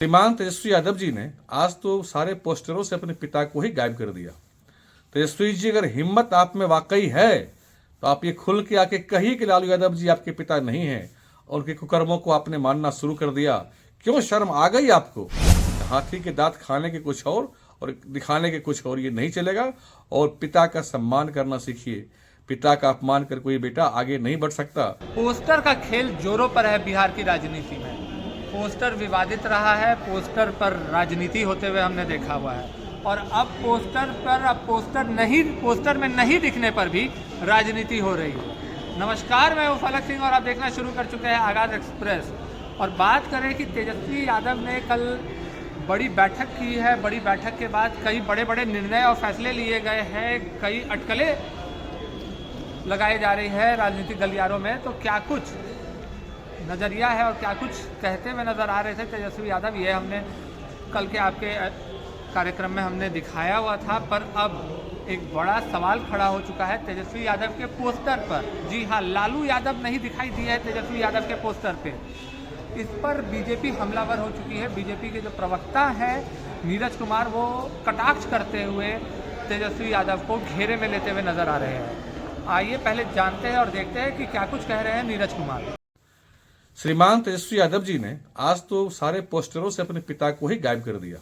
श्रीमान तेजस्वी यादव जी ने आज तो सारे पोस्टरों से अपने पिता को ही गायब कर दिया। तेजस्वी जी, अगर हिम्मत आप में वाकई है तो आप ये खुल के आके कहिए कि लालू यादव जी आपके पिता नहीं हैं और उनके कुकर्मों को आपने मानना शुरू कर दिया। क्यों शर्म आ गई आपको? हाथी के दांत खाने के कुछ और दिखाने के कुछ और, ये नहीं चलेगा। और पिता का सम्मान करना सीखिए। पिता का अपमान कर कोई बेटा आगे नहीं बढ़ सकता। पोस्टर का खेल जोरों पर है बिहार की राजनीति में। पोस्टर विवादित रहा है, पोस्टर पर राजनीति होते हुए हमने देखा हुआ है और अब पोस्टर में नहीं दिखने पर भी राजनीति हो रही है। नमस्कार, मैं हूं फलक सिंह और आप देखना शुरू कर चुके हैं आगाज एक्सप्रेस। और बात करें कि तेजस्वी यादव ने कल बड़ी बैठक की है। बड़ी बैठक के बाद कई बड़े बड़े निर्णय और फैसले लिए गए हैं, कई अटकलें लगाई जा रही है राजनीतिक गलियारों में। तो क्या कुछ नज़रिया है और क्या कुछ कहते हुए नज़र आ रहे थे तेजस्वी यादव, ये हमने कल के आपके कार्यक्रम में हमने दिखाया हुआ था। पर अब एक बड़ा सवाल खड़ा हो चुका है तेजस्वी यादव के पोस्टर पर। जी हाँ, लालू यादव नहीं दिखाई दिया है तेजस्वी यादव के पोस्टर पे। इस पर बीजेपी हमलावर हो चुकी है। बीजेपी के जो प्रवक्ता हैं नीरज कुमार, वो कटाक्ष करते हुए तेजस्वी यादव को घेरे में लेते हुए नजर आ रहे हैं। आइए पहले जानते हैं और देखते हैं कि क्या कुछ कह रहे हैं नीरज कुमार। श्रीमान तेजस्वी यादव जी ने आज तो सारे पोस्टरों से अपने पिता को ही गायब कर दिया।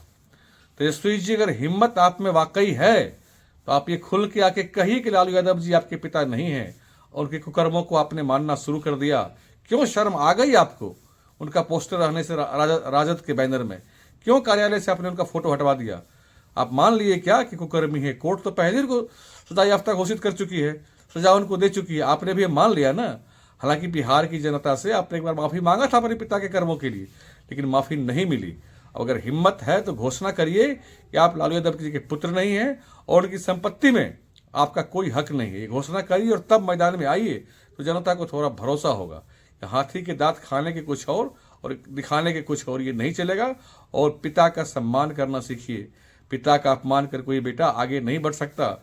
तेजस्वी जी, अगर हिम्मत आप में वाकई है तो आप ये खुल के आके कहिए कि लालू यादव जी आपके पिता नहीं हैं और उनके कुकर्मों को आपने मानना शुरू कर दिया। क्यों शर्म आ गई आपको? उनका पोस्टर रहने से राजद के बैनर में क्यों कार्यालय से आपने उनका फोटो हटवा दिया? आप मान लिए क्या कि कुकर्मी है? कोर्ट तो पहले उनको सजा याफ्ता घोषित कर चुकी है, सजा उनको दे चुकी है। आपने भी मान लिया ना। हालांकि बिहार की जनता से आपने एक बार माफी मांगा था अपने पिता के कर्मों के लिए, लेकिन माफी नहीं मिली। अब अगर हिम्मत है तो घोषणा करिए कि आप लालू यादव जी के पुत्र नहीं हैं और उनकी संपत्ति में आपका कोई हक नहीं है। ये घोषणा करिए और तब मैदान में आइए तो जनता को थोड़ा भरोसा होगा। हाथी के दांत खाने के कुछ और दिखाने के कुछ और, ये नहीं चलेगा। और पिता का सम्मान करना सीखिए। पिता का अपमान कर कोई बेटा आगे नहीं बढ़ सकता।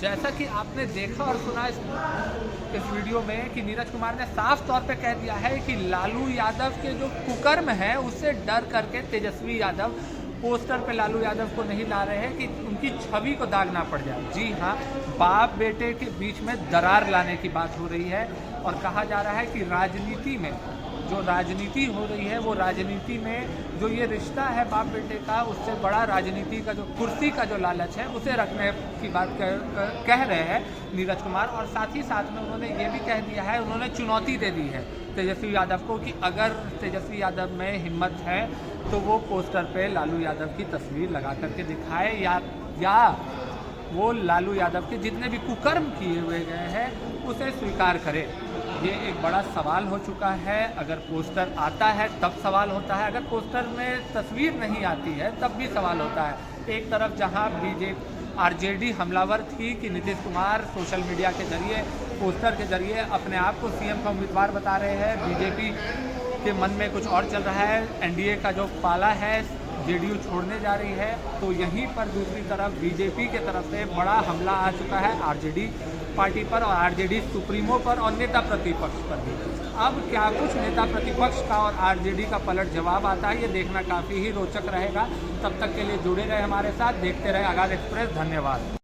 जैसा कि आपने देखा और सुना इस वीडियो में कि नीरज कुमार ने साफ तौर पे कह दिया है कि लालू यादव के जो कुकर्म है उससे डर करके तेजस्वी यादव पोस्टर पे लालू यादव को नहीं ला रहे हैं कि उनकी छवि को दाग ना पड़ जाए। जी हाँ, बाप बेटे के बीच में दरार लाने की बात हो रही है और कहा जा रहा है कि राजनीति में जो राजनीति हो रही है वो राजनीति में जो ये रिश्ता है बाप बेटे का, उससे बड़ा राजनीति का जो कुर्सी का जो लालच है उसे रखने की बात कह रहे हैं नीरज कुमार। और साथ ही साथ में उन्होंने ये भी कह दिया है, उन्होंने चुनौती दे दी है तेजस्वी यादव को कि अगर तेजस्वी यादव में हिम्मत है तो वो पोस्टर पे लालू यादव की तस्वीर लगा करके दिखाए या वो लालू यादव के जितने भी कुकर्म किए हुए गए हैं उसे स्वीकार करे। ये एक बड़ा सवाल हो चुका है। अगर पोस्टर आता है तब सवाल होता है, अगर पोस्टर में तस्वीर नहीं आती है तब भी सवाल होता है। एक तरफ जहां आरजेडी हमलावर थी कि नीतीश कुमार सोशल मीडिया के जरिए, पोस्टर के जरिए अपने आप को सीएम का उम्मीदवार बता रहे हैं, बीजेपी के मन में कुछ और चल रहा है, एनडीए का जो पाला है जेडीयू छोड़ने जा रही है, तो यहीं पर दूसरी तरफ बीजेपी के तरफ से बड़ा हमला आ चुका है आरजेडी पार्टी पर और आरजेडी सुप्रीमो पर और नेता प्रतिपक्ष पर भी। अब क्या कुछ नेता प्रतिपक्ष का और आरजेडी का पलट जवाब आता है, ये देखना काफ़ी ही रोचक रहेगा। तब तक के लिए जुड़े रहे हमारे साथ, देखते रहे आगाज एक्सप्रेस। धन्यवाद।